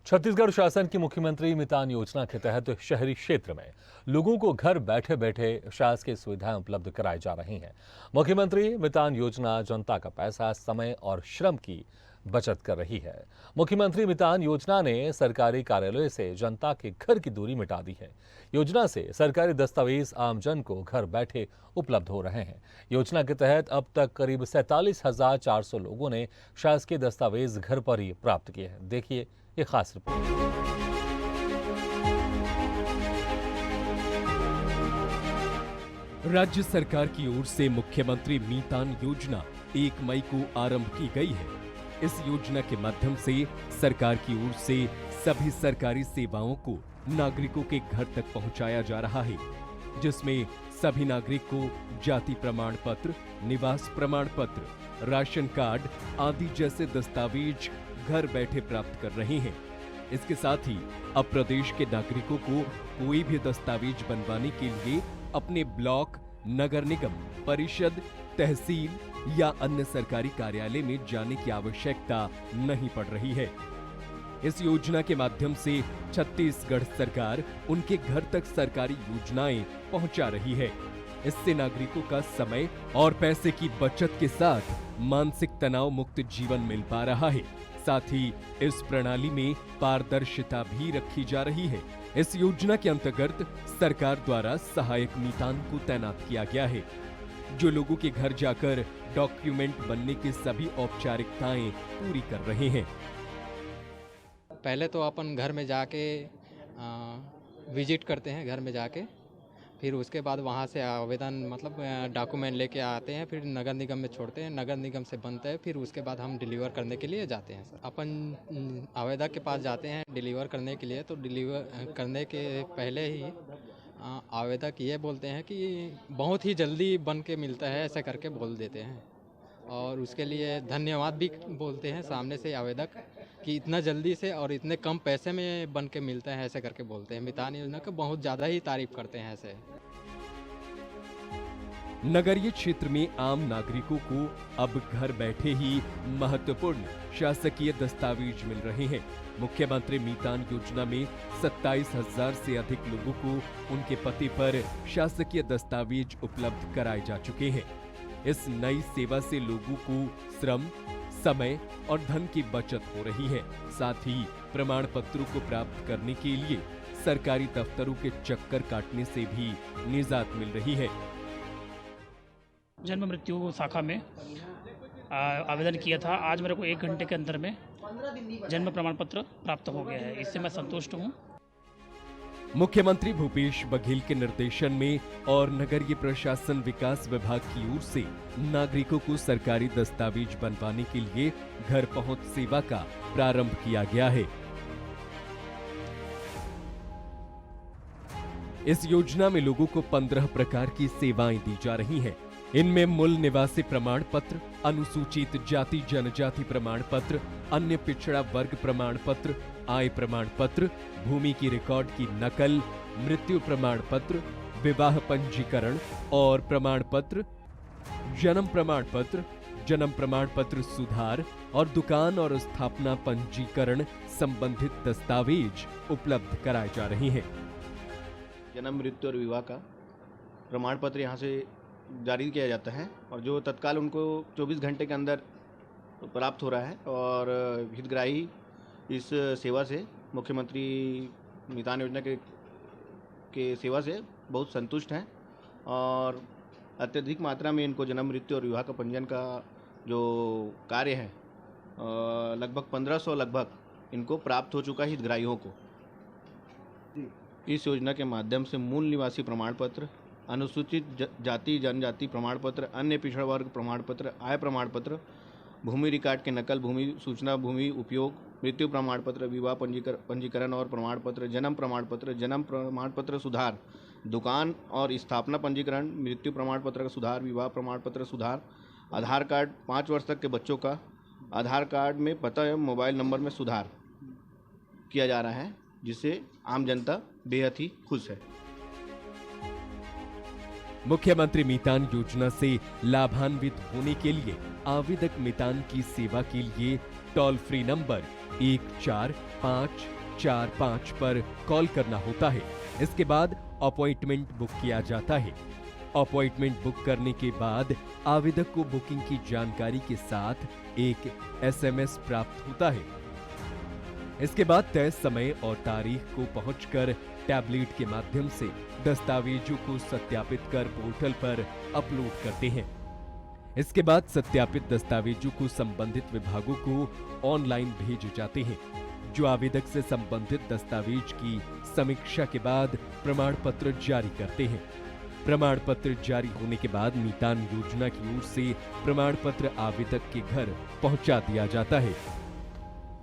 छत्तीसगढ़ शासन की मुख्यमंत्री मितान योजना के तहत शहरी क्षेत्र में लोगों को घर बैठे बैठे शासकीय सुविधाएं उपलब्ध कराई जा रही हैं। मुख्यमंत्री मितान योजना जनता का पैसा, समय और श्रम की बचत कर रही है। मुख्यमंत्री मितान योजना ने सरकारी कार्यालय से जनता के घर की दूरी मिटा दी है। योजना से सरकारी दस्तावेज आमजन को घर बैठे उपलब्ध हो रहे हैं। योजना के तहत अब तक करीब 47,400 लोगों ने शासकीय दस्तावेज घर पर ही प्राप्त किए हैं। देखिए ये खास रिपोर्ट। राज्य सरकार की ओर से मुख्यमंत्री मितान योजना 1 मई को आरंभ की गई है। इस योजना के माध्यम से सरकार की ओर से सभी सरकारी सेवाओं को नागरिकों के घर तक पहुंचाया जा रहा है, जिसमें सभी नागरिक को जाति प्रमाण पत्र, निवास प्रमाण पत्र, राशन कार्ड आदि जैसे दस्तावेज घर बैठे प्राप्त कर रहे हैं। इसके साथ ही अब प्रदेश के नागरिकों को कोई भी दस्तावेज बनवाने के लिए अपने ब्लॉक, नगर निगम, परिषद, तहसील या अन्य सरकारी कार्यालय में जाने की आवश्यकता नहीं पड़ रही है। इस योजना के माध्यम से छत्तीसगढ़ सरकार उनके घर तक सरकारी योजनाएं पहुंचा रही है। इससे नागरिकों का समय और पैसे की बचत के साथ मानसिक तनाव मुक्त जीवन मिल पा रहा है। साथ ही इस प्रणाली में पारदर्शिता भी रखी जा रही है। इस योजना के अंतर्गत सरकार द्वारा सहायक मितान को तैनात किया गया है, जो लोगों के घर जाकर डॉक्यूमेंट बनने की सभी औपचारिकताएं पूरी कर रहे हैं। पहले तो अपन घर में जाके विजिट करते हैं, घर में जाके फिर उसके बाद वहाँ से आवेदन मतलब डॉक्यूमेंट लेके आते हैं, फिर नगर निगम में छोड़ते हैं, नगर निगम से बनते हैं, फिर उसके बाद हम डिलीवर करने के लिए जाते हैं। सर अपन आवेदक के पास जाते हैं डिलीवर करने के लिए, तो डिलीवर करने के पहले ही आवेदक ये बोलते हैं कि बहुत ही जल्दी बन के मिलता है, ऐसा करके बोल देते हैं और उसके लिए धन्यवाद भी बोलते हैं सामने से आवेदक कि इतना जल्दी से और इतने कम पैसे में बन के मिलता है, ऐसे करके बोलते हैं। मितान योजना का बहुत ज़्यादा ही तारीफ करते हैं ऐसे। नगरीय क्षेत्र में आम नागरिकों को अब घर बैठे ही महत्वपूर्ण शासकीय दस्तावेज मिल रहे हैं। मुख्यमंत्री मितान योजना में 27,000 से अधिक लोगों को उनके पते पर शासकीय दस्तावेज उपलब्ध कराए जा चुके हैं। इस नई सेवा से लोगों को श्रम, समय और धन की बचत हो रही है। साथ ही प्रमाण पत्रों को प्राप्त करने के लिए सरकारी दफ्तरों के चक्कर काटने से भी निजात मिल रही है। जन्म मृत्यु शाखा में आवेदन किया था। आज मेरे को 1 घंटे के अंदर में जन्म प्रमाण पत्र प्राप्त हो गया है। इससे मैं संतुष्ट हूँ। मुख्यमंत्री भूपेश बघेल के निर्देशन में और नगरीय प्रशासन विकास विभाग की ओर से नागरिकों को सरकारी दस्तावेज बनवाने के लिए घर पहुंच सेवा का प्रारंभ किया गया है। इस योजना में लोगों को 15 प्रकार की सेवाएं दी जा रही हैं। इनमें मूल निवासी प्रमाण पत्र, अनुसूचित जाति जनजाति प्रमाण पत्र, अन्य पिछड़ा वर्ग प्रमाण पत्र, आय प्रमाण पत्र, भूमि की रिकॉर्ड की नकल, मृत्यु प्रमाण पत्र, विवाह पंजीकरण और प्रमाण पत्र, जन्म प्रमाण पत्र सुधार और दुकान और स्थापना पंजीकरण संबंधित दस्तावेज उपलब्ध कराए जा रहे हैं। जन्म, मृत्यु और विवाह का प्रमाण पत्र यहाँ से जारी किया जाता है और जो तत्काल उनको 24 घंटे के अंदर प्राप्त हो रहा है और हितग्राही इस सेवा से, मुख्यमंत्री मितान योजना के सेवा से बहुत संतुष्ट हैं और अत्यधिक मात्रा में इनको जन्म, मृत्यु और विवाह का पंजीयन का जो कार्य है लगभग 1500 इनको प्राप्त हो चुका है हितग्राहियों को। इस योजना के माध्यम से मूल निवासी प्रमाण पत्र, अनुसूचित जाति जनजाति प्रमाण पत्र, अन्य पिछड़ा वर्ग प्रमाण पत्र, आय प्रमाण पत्र, भूमि रिकॉर्ड के नकल, भूमि सूचना, भूमि उपयोग, मृत्यु प्रमाण पत्र, विवाह पंजीकरण और प्रमाण पत्र, जन्म प्रमाण पत्र सुधार, दुकान और स्थापना पंजीकरण, मृत्यु प्रमाण पत्र का सुधार, विवाह प्रमाण पत्र सुधार, आधार कार्ड 5 वर्ष तक के बच्चों का आधार कार्ड में पता एवं मोबाइल नंबर में सुधार किया जा रहा है, जिससे आम जनता बेहद ही खुश है। मुख्यमंत्री मितान योजना से लाभान्वित होने के लिए आवेदक मितान की सेवा के लिए टोल फ्री नंबर 4545 पर कॉल करना होता है। इसके बाद अपॉइंटमेंट बुक किया जाता है। अपॉइंटमेंट बुक करने के बाद आवेदक को बुकिंग की जानकारी के साथ एक एसएमएस प्राप्त होता है। इसके बाद तय समय और तारीख को पहुंचकर टैबलेट के माध्यम से दस्तावेजों को सत्यापित कर पोर्टल पर अपलोड करते हैं। इसके बाद सत्यापित दस्तावेजों को संबंधित विभागों को ऑनलाइन भेजे जाते हैं, जो आवेदक से संबंधित दस्तावेज की समीक्षा के बाद प्रमाण पत्र जारी करते हैं। प्रमाण पत्र जारी होने के बाद मीतान योजना की ओर से प्रमाण पत्र आवेदक के घर पहुंचा दिया जाता है।